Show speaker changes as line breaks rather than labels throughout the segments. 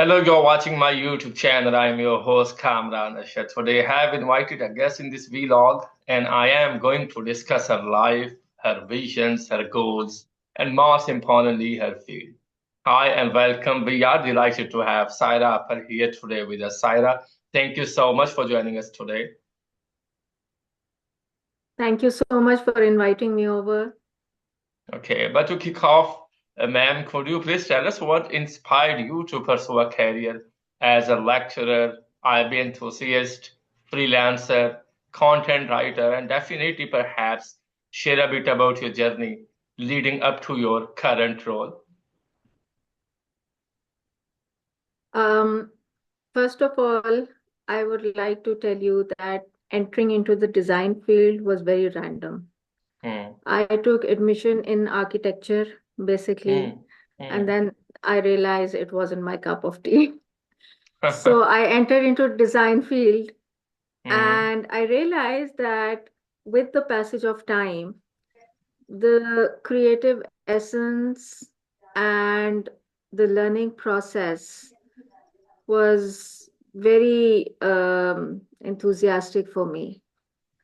Hello, you're watching my YouTube channel. I'm your host Kamran Ashad. Today I have invited a guest in this vlog, and I am going to discuss her life, her visions, her goals, and most importantly, her field. Hi and welcome. We are delighted to have Saira Apar here today with us. Saira, thank you so much for joining us today.
Thank you so much for inviting me over.
Okay, but to kick off, ma'am, could you please tell us what inspired you to pursue a career as a lecturer, IB enthusiast, freelancer, content writer, and definitely perhaps share a bit about your journey leading up to your current role?
Um, First of all, I would like to tell you that entering into the design field was very random.
Hmm,
I took admission in architecture, basically,
hmm,
and
hmm,
then I realized it wasn't my cup of tea. So I entered into design field,
hmm,
and I realized that with the passage of time, the creative essence and the learning process was very enthusiastic for me.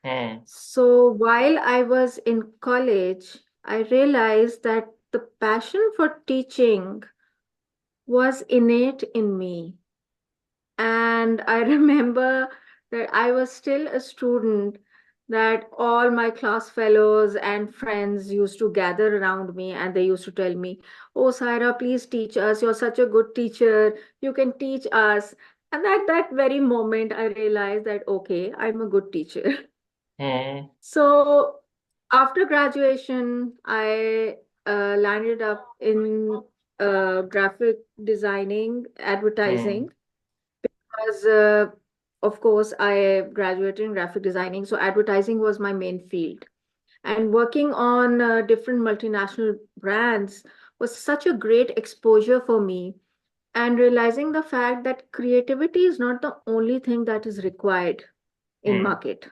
hmm,
So while I was in college, I realized that the passion for teaching was innate in me. And I remember that I was still a student, that all my class fellows and friends used to gather around me and they used to tell me, "Oh, Saira, please teach us. You're such a good teacher. You can teach us." And at that very moment, I realized that, okay, I'm a good teacher.
hmm,
So after graduation, I landed up in graphic designing,
hmm,
advertising because, of course, I graduated in graphic designing, so advertising was my main field. And working on different multinational brands was such a great exposure for me. And realizing the fact that creativity is not the only thing that is required in
hmm,
market.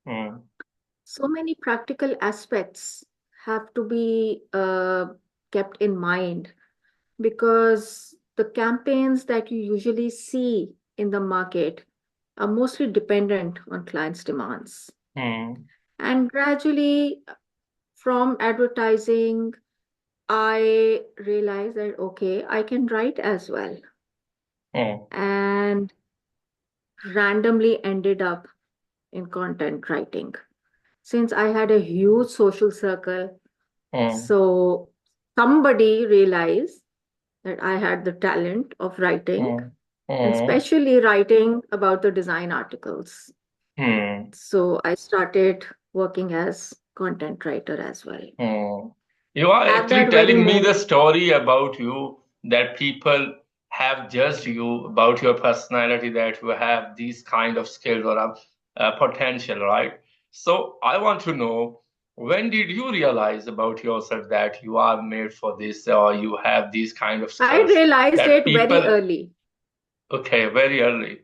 hmm,
So many practical aspects have to be kept in mind because the campaigns that you usually see in the market are mostly dependent on clients' demands.
hmm,
And gradually, from advertising, I realized that, okay, I can write as well.
hmm,
And randomly ended up in content writing. Since I had a huge social circle,
hmm,
so somebody realized that I had the talent of writing,
hmm,
and
hmm,
especially writing about the design articles.
hmm.
So I started working as content writer as well.
Hmm. You are
At
actually
that very
telling me the
moment,
story about you that people have judged you about your personality, that you have these kind of skills or potential, right? So I want to know, when did you realize about yourself that you are made for this or you have these kind of
I
skills
realized
that
it very
people,
early.
okay, very early.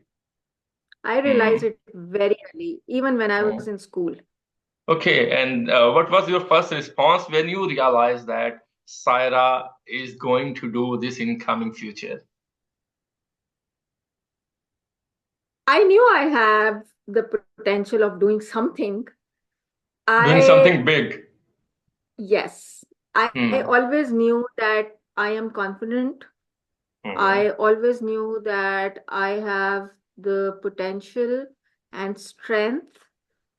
I realized
Hmm.
it very early, even when I was
Hmm.
in school.
Okay, and what was your first response when you realized that Saira is going to do this in coming future?
I knew I have the potential of doing something.
Doing
I,
something big.
yes, I
Hmm.
always knew that I am confident.
Hmm.
I always knew that I have the potential and strength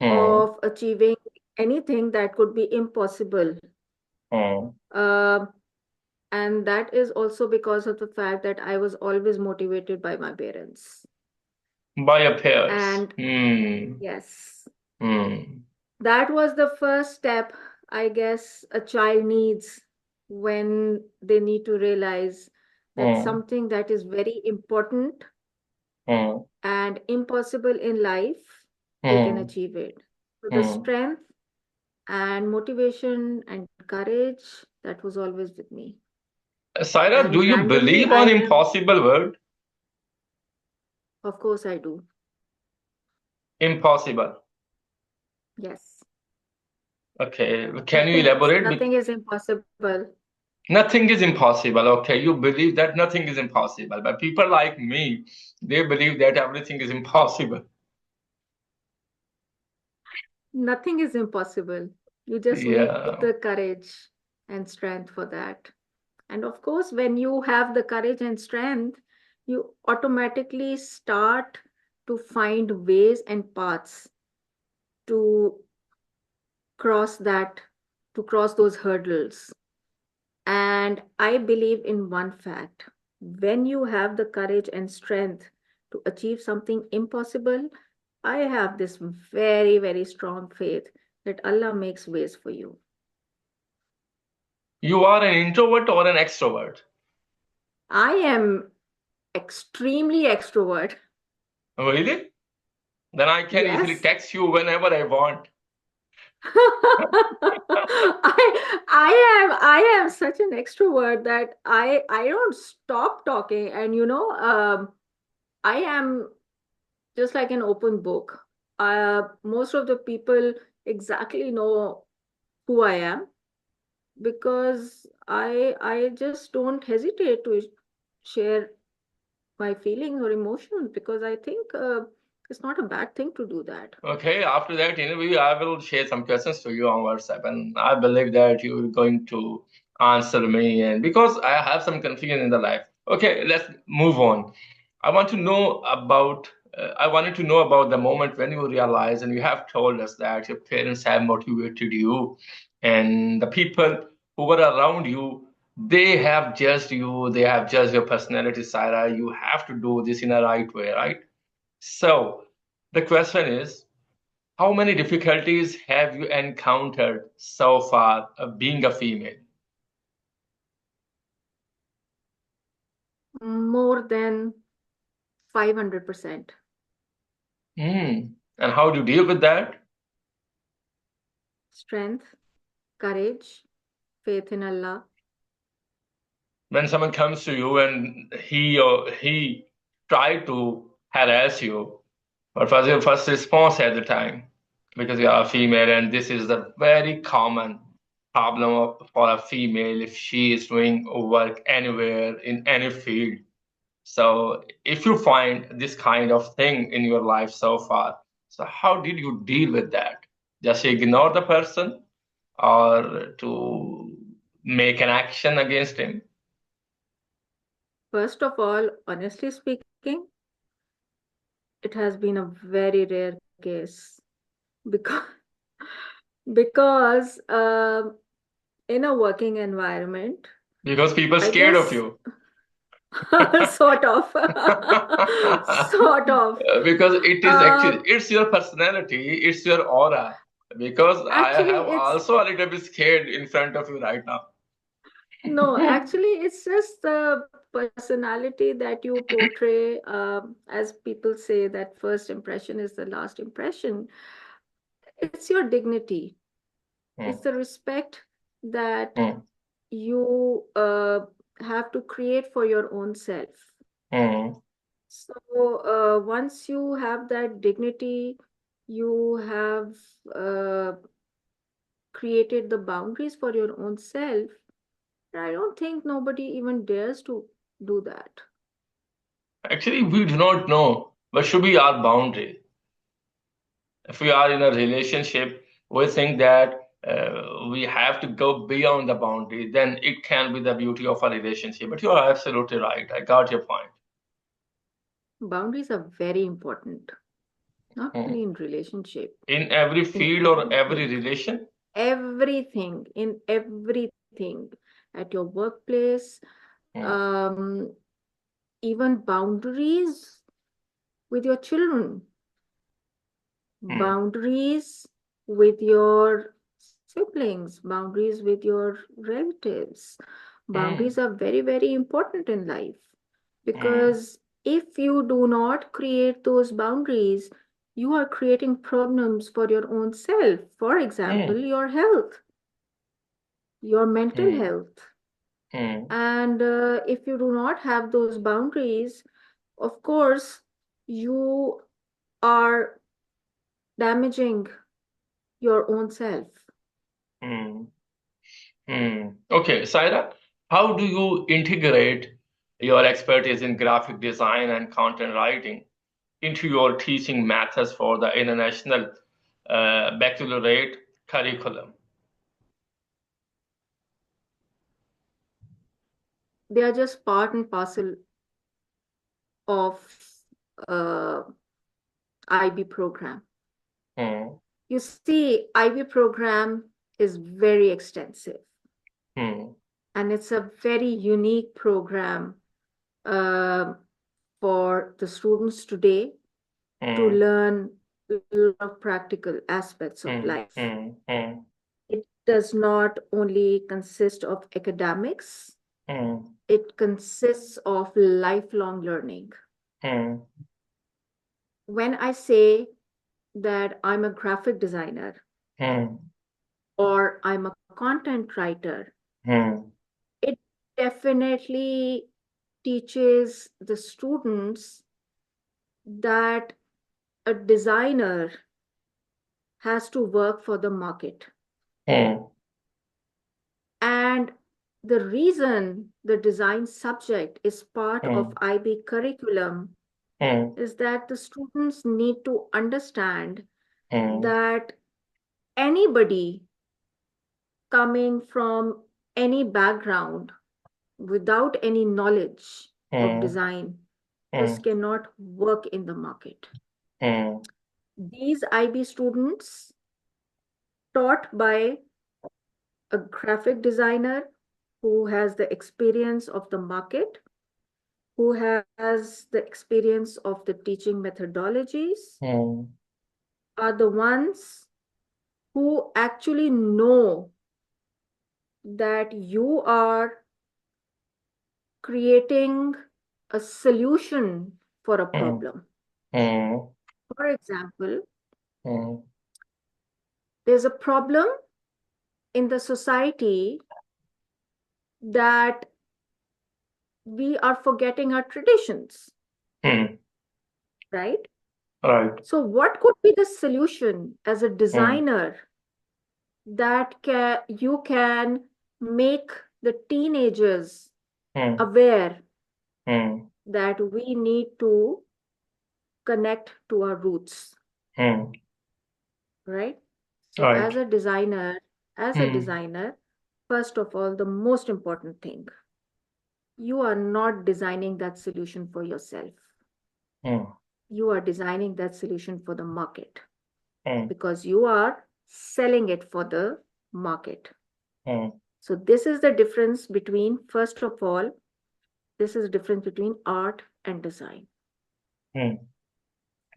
Hmm.
of achieving anything that could be impossible.
Hmm.
Uh, and that is also because of the fact that I was always motivated by my parents.
By your peers.
And
Hmm.
yes,
Hmm.
that was the first step, I guess, a child needs when they need to realize that
Hmm.
something that is very important
Hmm.
and impossible in life, they can
Hmm.
achieve it. So the
Hmm.
strength and motivation and courage, that was always with me.
Saira, do
And
you
randomly,
believe
I
on
am,
impossible word?
of course, I do.
Impossible.
Yes.
Okay. Can you elaborate?
Nothing is impossible.
Nothing is impossible. Okay, you believe that nothing is impossible, but people like me, they believe that everything is impossible.
Nothing is impossible. You just need the
Yeah.
courage and strength for that. And of course, when you have the courage and strength, you automatically start to find ways and paths to cross that, to cross those hurdles. And I believe in one fact: when you have the courage and strength to achieve something impossible, I have this very, very strong faith that Allah makes ways for you.
You are an introvert or an extrovert?
I am extremely extrovert.
Really? Then I can easily
Yes.
text you whenever I want.
I am such an extrovert that I don't stop talking, and I am just like an open book. Most of the people exactly know who I am, because I just don't hesitate to share my feelings or emotions, because I think it's not a bad thing to do that.
Okay, after that interview, I will share some questions to you on WhatsApp, and I believe that you're going to answer me. And because I have some confusion in the life. Okay, let's move on. I want to know about. I wanted to know about the moment when you realized, and you have told us that your parents have motivated you, and the people who were around you, they have judged you. They have judged your personality, Sarah. You have to do this in a right way, right? So the question is, how many difficulties have you encountered so far of being a female?
More than 500%.
Hmm. And how do you deal with that?
Strength, courage, faith in Allah.
When someone comes to you and he tried to harass you, what was your first response at the time? Because you are a female, and this is the very common problem for a female if she is doing work anywhere in any field. So if you find this kind of thing in your life so far, so how did you deal with that? Just ignore the person or to make an action against him?
First of all, honestly speaking, it has been a very rare case, because because in a working environment,
Because people
I
scared of
guess
you.
sort of, sort of.
Because it is
Uh,
actually it's your personality, it's your aura. Because I
Actually,
have
it's
also a little bit scared in front of you right now.
no, actually, it's just the personality that you portray. As people say, that first impression is the last impression. It's your dignity, it's
Hmm,
the respect that
hmm,
you have to create for your own self.
hmm,
So once you have that dignity, you have uh, created the boundaries for your own self. I don't think nobody even dares to do that.
Actually, we do not know what should be our boundary. If we are in a relationship, we think that we have to go beyond the boundary, then it can be the beauty of a relationship. But you are absolutely right. I got your point.
Boundaries are very important, not
Hmm.
only in relationship,
In every
in
field or every
everything,
relation.
everything, in everything, at your workplace,
Hmm.
um, even boundaries with your children,
Hmm.
boundaries with your siblings, boundaries with your relatives. Boundaries
Hmm.
are very, very important in life,
Hmm.
because if you do not create those boundaries, you are creating problems for your own self. For example,
Hmm.
your health, your mental
Hmm.
health.
Hmm.
And if you do not have those boundaries, of course, you are damaging your own self.
Hmm. Hmm. Okay, Saira. How do you integrate your expertise in graphic design and content writing into your teaching methods for the international baccalaureate curriculum?
They are just part and parcel of uh, IB program.
Hmm.
You see, IB program is very extensive
Hmm.
and it's a very unique program uh, for the students today to
Hmm.
learn a lot of practical aspects of
Hmm.
life.
Hmm. Hmm.
It does not only consist of academics,
Hmm.
it consists of lifelong learning.
Hmm.
When I say that I'm a graphic designer
Hmm.
or I'm a content writer,
Hmm.
it definitely teaches the students that a designer has to work for the market.
Hmm.
And the reason the design subject is part of
Hmm.
IB curriculum
Hmm.
is that the students need to understand
Hmm.
that anybody coming from any background without any knowledge of
Hmm.
design
Hmm.
just cannot work in the market.
Hmm.
These IB students taught by a graphic designer who has the experience of the market, who has the experience of the teaching methodologies,
Hmm.
are the ones who actually know that you are creating a solution for a
Hmm.
problem.
Hmm.
For example,
Hmm.
there's a problem in the society that we are forgetting our traditions,
Hmm.
right?
Right.
So, what could be the solution as a
Hmm.
designer that you can make the teenagers
Hmm.
aware
Hmm.
that we need to connect to our roots,
Hmm.
right? So,
Right.
as a
Hmm.
designer, first of all, the most important thing, you are not designing that solution for yourself.
Hmm.
You are designing that solution for the market
Hmm.
because you are selling it for the market.
Hmm.
So this is the difference between, first of all, this is the difference between art and design.
Hmm.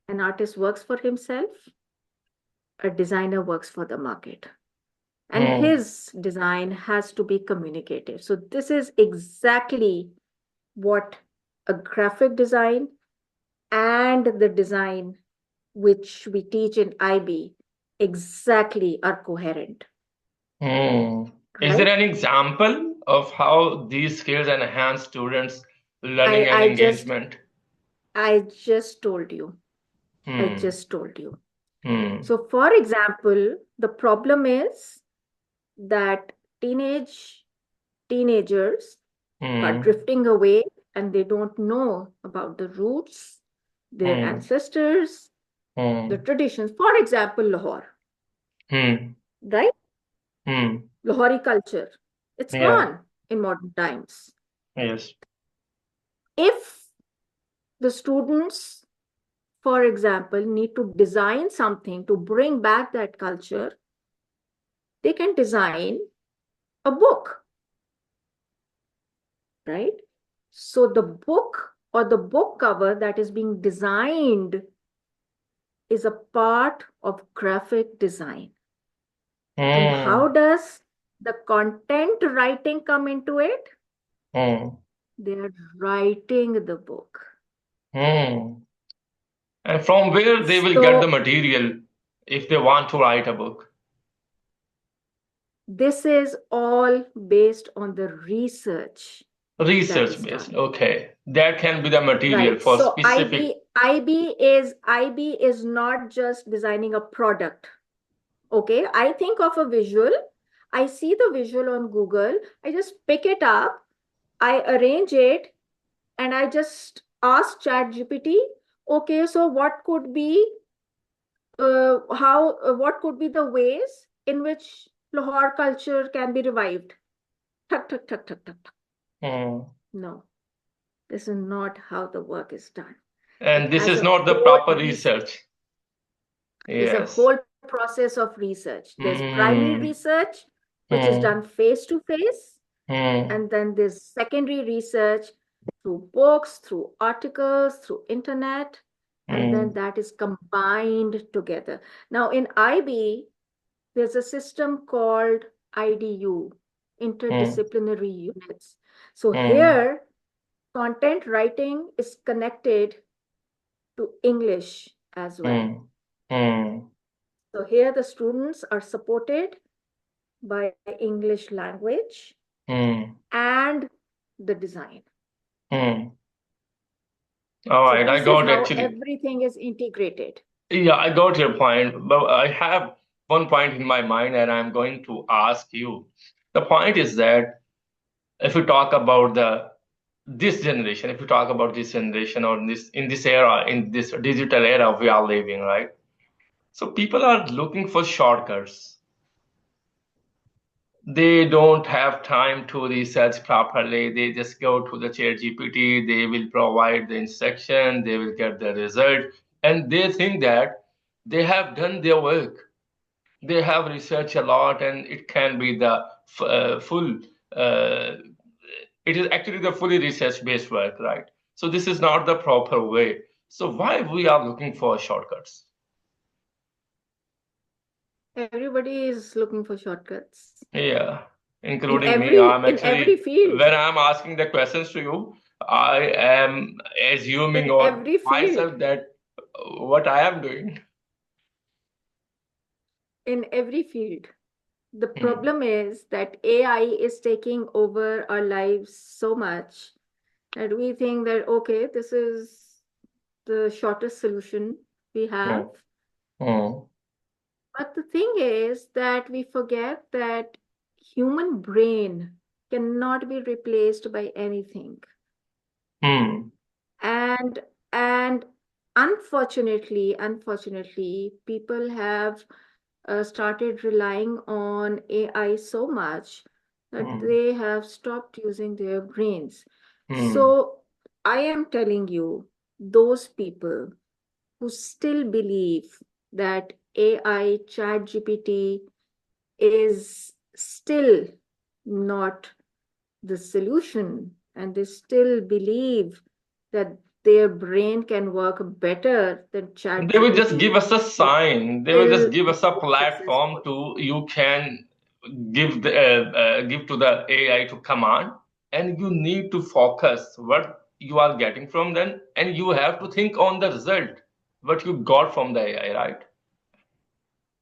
An artist works for himself, a designer works for the market. And
Hmm.
his design has to be communicative. So this is exactly what a graphic design and the design which we teach in IB exactly are coherent,
Hmm. Is there
right?
an example of how these skills enhance students'
I
learning and
I just
engagement?
I just told you. I
Hmm.
just told you.
Hmm.
So for example, the problem is that teenagers are
Hmm.
drifting away and they don't know about the roots, their
Hmm.
ancestors, the
Hmm.
traditions. For example, Lahore,
Hmm.
right?
Hmm.
Lahori culture. It's
Yeah.
gone in modern times.
Yes.
If the students, for example, need to design something to bring back that culture, they can design a book, right? So the book or the book cover that is being designed is a part of graphic design. And how
Hmm.
does the content writing come into it?
Hmm.
They are writing the book.
Hmm. And from where they will get the
So
material if they want to write a book?
this is all based on the research that
Research
is
based.
done.
Okay. That can be the material
Right.
for
So
specific.
IB is not just designing a product. Okay. I think of a visual. I see the visual on Google, I just pick it up, I arrange it, and I just ask ChatGPT, okay, so what could be how what could be the ways in which Lahore culture can be revived? Tuck, tuck, tuck, tuck, tuck, tuck.
Hmm.
No, this is not how the work is done.
And
It
this
has
is
a
not the
whole
proper research.
is a
Yes.
whole process of research. There's primary
Hmm.
research, which is
Hmm.
done face to face,
Hmm.
and then there's secondary research through books, through articles, through internet, and then
Hmm.
that is combined together. Now in IB, there's a system called IDU,
Hmm.
interdisciplinary units. So
Hmm.
here, content writing is connected to English as well.
Hmm. Hmm.
So here the students are supported by English language
Hmm.
and the design.
Hmm. All
So
right, I
this is
got
how
actually.
everything is integrated.
Yeah, I got your point, but I have one point in my mind, and I'm going to ask you. The point is that if we talk about the this generation, if we talk about this generation or this era, in this digital era we are living, right? So people are looking for shortcuts. They don't have time to research properly. They just go to the chat GPT, they will provide the instruction, they will get the result, and they think that they have done their work. They have researched a lot, and it can be the full, uh, it is actually the fully research based work, right? So this is not the proper way. So why we are looking for shortcuts?
Everybody is looking for shortcuts
Yeah,
in
including me.
every
I'm
in every
actually,
field,
when I'm asking the questions to you, I am assuming
in
on
every field,
myself that what I am doing.
in every field. The
Hmm.
problem is that AI is taking over our lives so much that we think that, okay, this is the shortest solution we have.
Hmm. Hmm.
But the thing is that we forget that human brain cannot be replaced by anything.
Hmm.
And and unfortunately, people have started relying on AI so much that
Hmm.
they have stopped using their brains.
Hmm.
So I am telling you, those people who still believe that AI, ChatGPT is still not the solution, and they still believe that their brain can work better than
They will just
ChatGPT,
give us a
they
sign. They will
still
just give us a
more
platform
successful.
to you can give to the AI to command, and you need to focus what you are getting from them, and you have to think on the result what you got from the AI, right?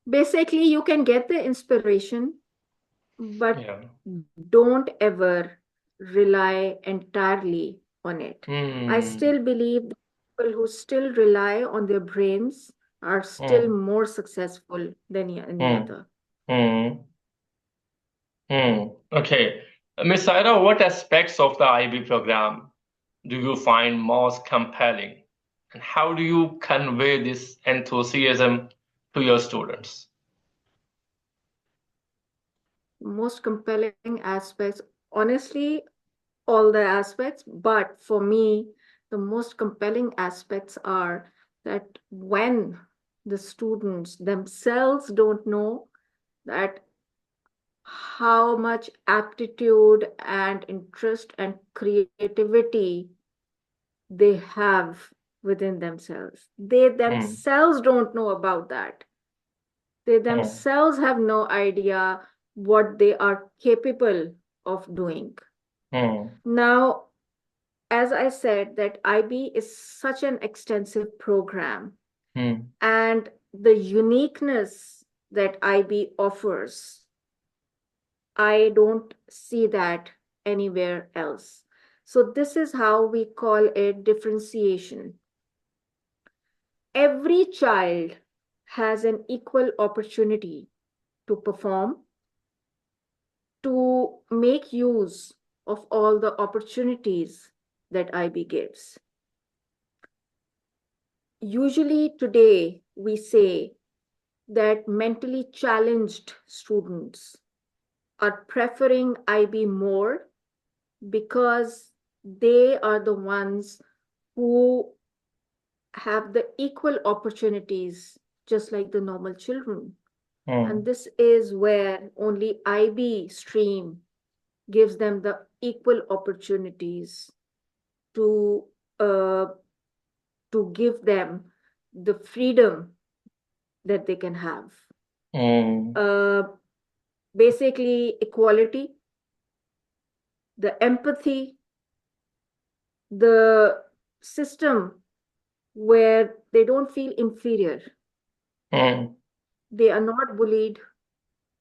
Basically, you can get the inspiration, but
Yeah.
don't ever rely entirely on it. I
Hmm.
still believe that people who still rely on their brains are still
Hmm.
more successful than any
Hmm.
other.
Hmm. Hmm. Okay. Miss Saira, what aspects of the IB program do you find most compelling? And how do you convey this enthusiasm to your students?
Most compelling aspects, honestly, all the aspects, but for me, the most compelling aspects are that when the students themselves don't know that how much aptitude and interest and creativity they have within themselves. They
Hmm.
themselves don't know about that. They
Hmm.
themselves have no idea what they are capable of doing.
Hmm.
Now, as I said, that IB is such an extensive program,
Hmm.
and the uniqueness that IB offers, I don't see that anywhere else. So, this is how we call it differentiation. Every child has an equal opportunity to perform, to make use of all the opportunities that IB gives. Usually today we say that mentally challenged students are preferring IB more because they are the ones who have the equal opportunities just like the normal children. And
mm,
this is where only IB stream gives them the equal opportunities to uh, give them the freedom that they can have.
mm,
Uh, Basically, equality, the empathy, the system where they don't feel inferior.
mm,
They are not bullied.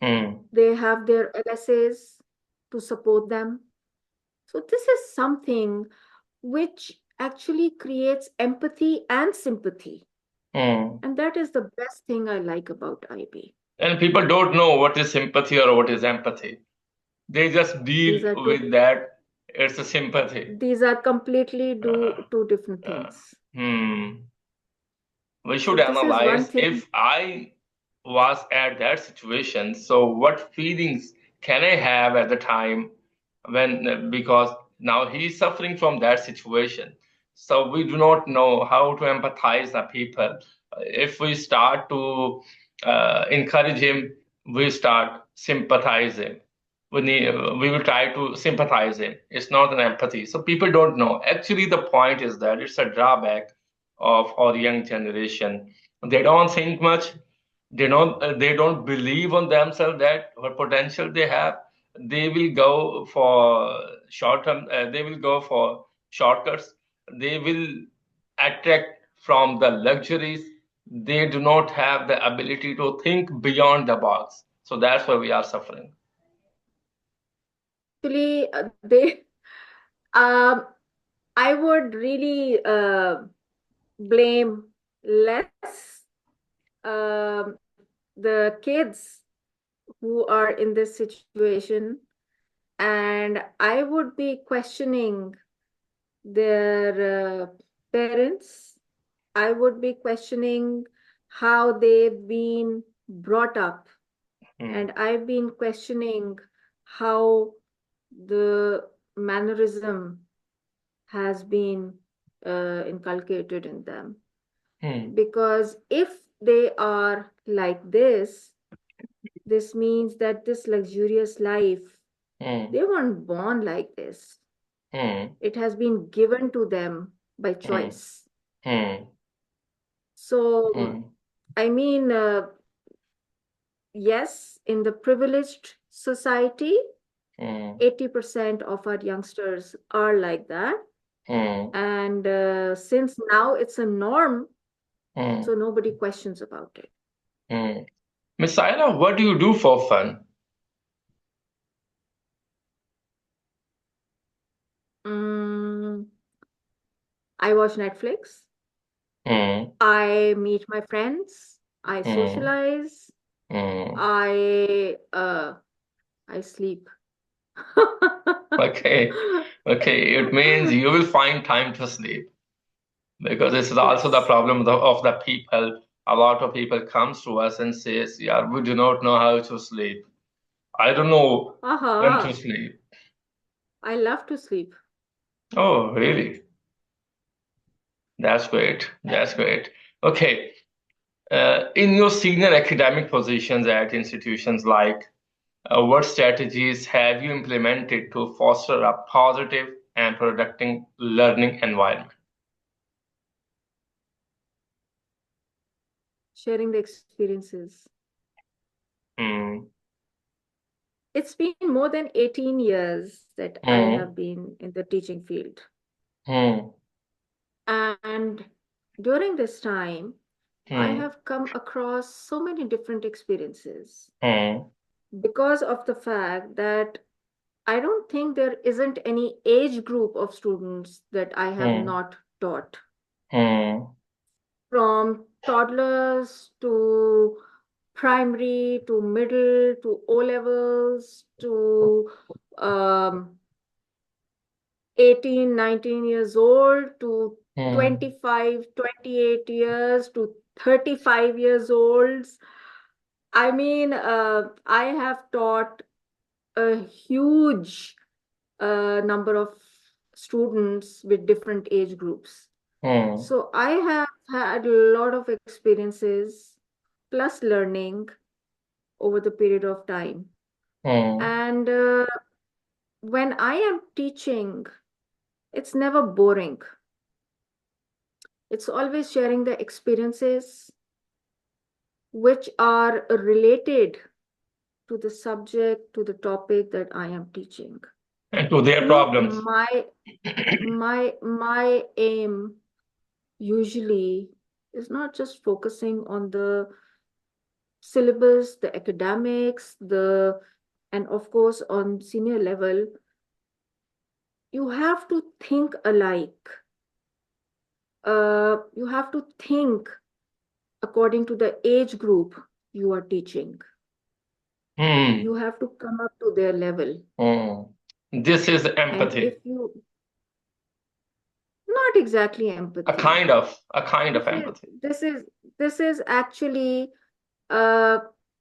mm,
They have their LSAs to support them. So, this is something which actually creates empathy and sympathy.
mm.
And that is the best thing I like about IB.
And people don't know what is sympathy or what is empathy. They just
These
deal
are two
with that. It's a sympathy.
these are completely
Uh,
two different
uh,
things.
hmm. We
So
should
this is one
analyze
thing.
if I was at that situation, so what feelings can I have at the time when, because now he's suffering from that situation. So we do not know how to empathize the people. If we start to encourage him, we start sympathizing. We will try to sympathize him. It's not an empathy. So people don't know. Actually, the point is that it's a drawback of our young generation. They don't think much. They don't believe on themselves that what potential they have. They will go for short term. They will go for shortcuts. They will attract from the luxuries. They do not have the ability to think beyond the box. So that's why we are suffering.
Actually, they um, I would really blame less the kids who are in this situation, and I would be questioning their parents. I would be questioning how they've been brought up,
Hmm.
and I've been questioning how the mannerism has been inculcated in them.
Hmm.
Because if they are like this means that this luxurious life,
Hmm.
they weren't born like this.
Hmm.
It has been given to them by
Hmm.
choice.
Hmm.
So,
Hmm.
I mean, yes, in the privileged society,
Hmm.
80% of our youngsters are like that.
Hmm.
And since now it's a norm,
Hmm.
so nobody questions about it.
Hmm. Miss Saila, what do you do for fun?
Mm, I watch Netflix.
Hmm.
I meet my friends. I
Hmm.
socialize.
Hmm.
I I sleep.
Okay. Okay. It means you will find time to sleep because this is also the
Yes.
problem of the people. A lot of people comes to us and says, "Yeah, we do not know how to sleep. I don't know when to
Aha.
sleep."
I love to sleep.
Oh, really? That's great. That's great. Okay. In your senior academic positions at institutions like what strategies have you implemented to foster a positive and productive learning environment?
Sharing the experiences.
Hmm.
It's been more than 18 years that I
Hmm.
have been in the teaching field.
Hmm.
And during this time, I
Hmm.
have come across so many different experiences
Hmm.
because of the fact that I don't think there isn't any age group of students that I have
Hmm.
not taught.
Hmm.
From toddlers to primary to middle to O levels to um, 18, 19 years old to
Hmm.
25, 28 years to 35 years olds. I mean, I have taught a huge number of students with different age groups.
Hmm.
So I have had a lot of experiences plus learning over the period of time.
Hmm.
And when I am teaching, it's never boring. It's always sharing the experiences which are related to the subject, to the topic that I am teaching.
And to their
You know,
problems.
my aim usually is not just focusing on the syllabus, the academics, the and of course on senior level, you have to think alike. You have to think according to the age group you are teaching.
Hmm.
You have to come up to their level.
Hmm. This is
And if
empathy.
you, not exactly empathy,
A kind of
this is
empathy.
this is this is actually uh,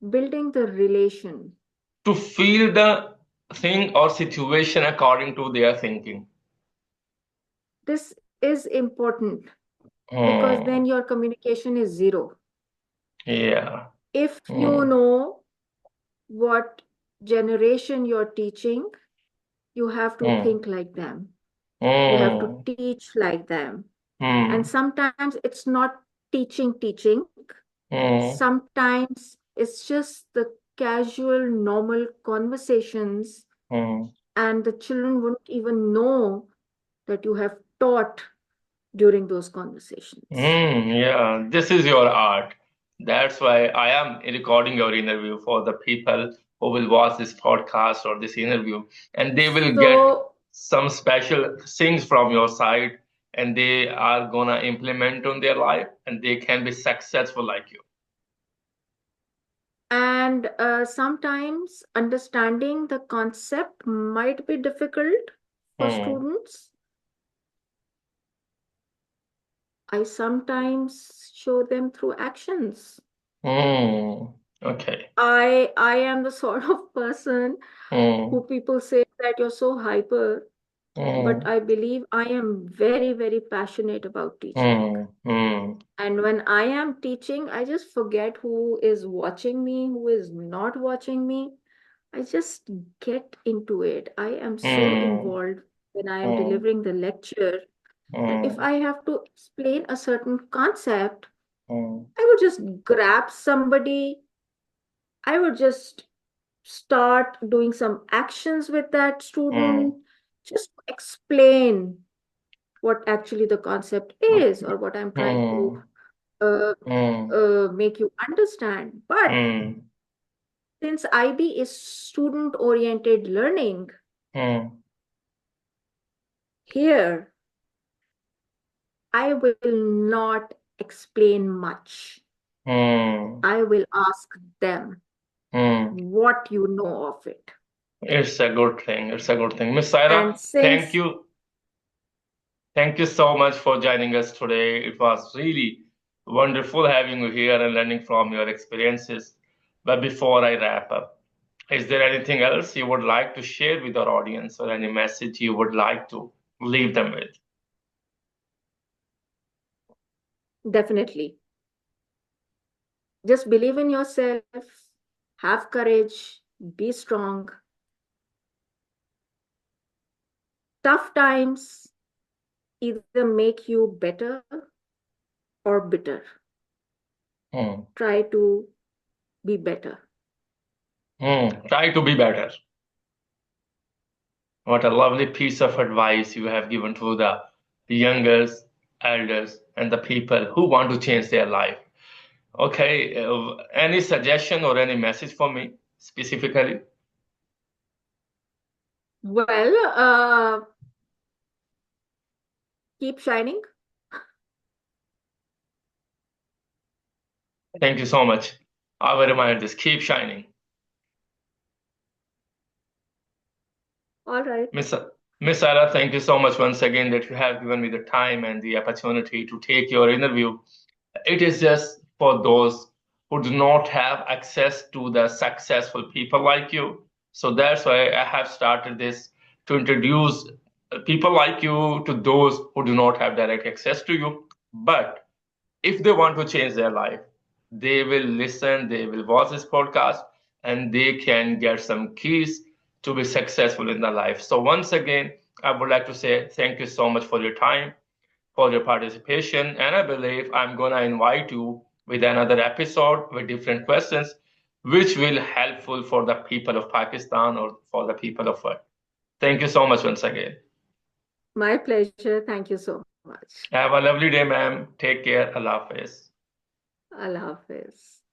building the relation.
To feel the thing or situation according to their thinking.
This is important because
Hmm.
then your communication is zero.
Yeah.
If you
Hmm.
know what generation you're teaching, you have to
Hmm.
think like them. You have to
Hmm.
teach like them. And
Hmm.
sometimes it's not teaching.
Hmm.
Sometimes it's just the casual, normal conversations,
Hmm.
and the children wouldn't even know that you have taught during those conversations.
Yeah, this is your art. That's why I am recording your interview for the people who will watch this podcast or this interview, and they will get
So,
some special things from your side, and they are gonna implement on their life, and they can be successful like you.
and sometimes understanding the concept might be difficult for
Hmm.
students. I sometimes show them through actions.
Hmm. Okay.
I am the sort of person
Hmm.
who people say that you're so hyper, but
Hmm.
I believe I am very, very passionate about teaching.
Hmm. Hmm.
And when I am teaching, I just forget who is watching me, who is not watching me. I just get into it. I am so
Hmm.
involved when I am
Hmm.
delivering the lecture that if
Hmm.
I have to explain a certain concept,
Hmm.
I would just grab somebody. I would just start doing some actions with that
Hmm.
student, just to explain what actually the concept is or what I'm trying to
Hmm.
uh,
Hmm.
make you understand. But
Hmm.
since IB is student oriented learning,
Hmm.
here I will not explain much.
Hmm.
I will ask them
Hmm.
what you know of it.
It's a good thing. It's a good thing. Miss Saira,
And since
Thank you so much for joining us today. It was really wonderful having you here and learning from your experiences. But before I wrap up, is there anything else you would like to share with our audience or any message you would like to leave them with?
definitely just believe in yourself, have courage, be strong. Tough times either make you better or bitter.
Hmm.
Try to be better.
Try to be better. What a lovely piece of advice you have given to the youngers, elders, and the people who want to change their life. Okay, any suggestion or any message for me specifically?
Well, keep shining.
Thank you so much. I will remind this, keep shining.
All right.
Miss Miss Sarah, thank you so much once again that you have given me the time and the opportunity to take your interview. It is just for those who do not have access to the successful people like you. So that's why I have started this to introduce people like you to those who do not have direct access to you. But if they want to change their life, they will listen, they will watch this podcast, and they can get some keys to be successful in their life. So, once again, I would like to say thank you so much for your time, for your participation, and I believe I'm going to invite you with another episode with different questions, which will helpful for the people of Pakistan or for the people of Earth. Thank you so much once again.
My pleasure. Thank you so much.
Have a lovely day, ma'am. Take care. Allah Hafiz.
Allah Hafiz.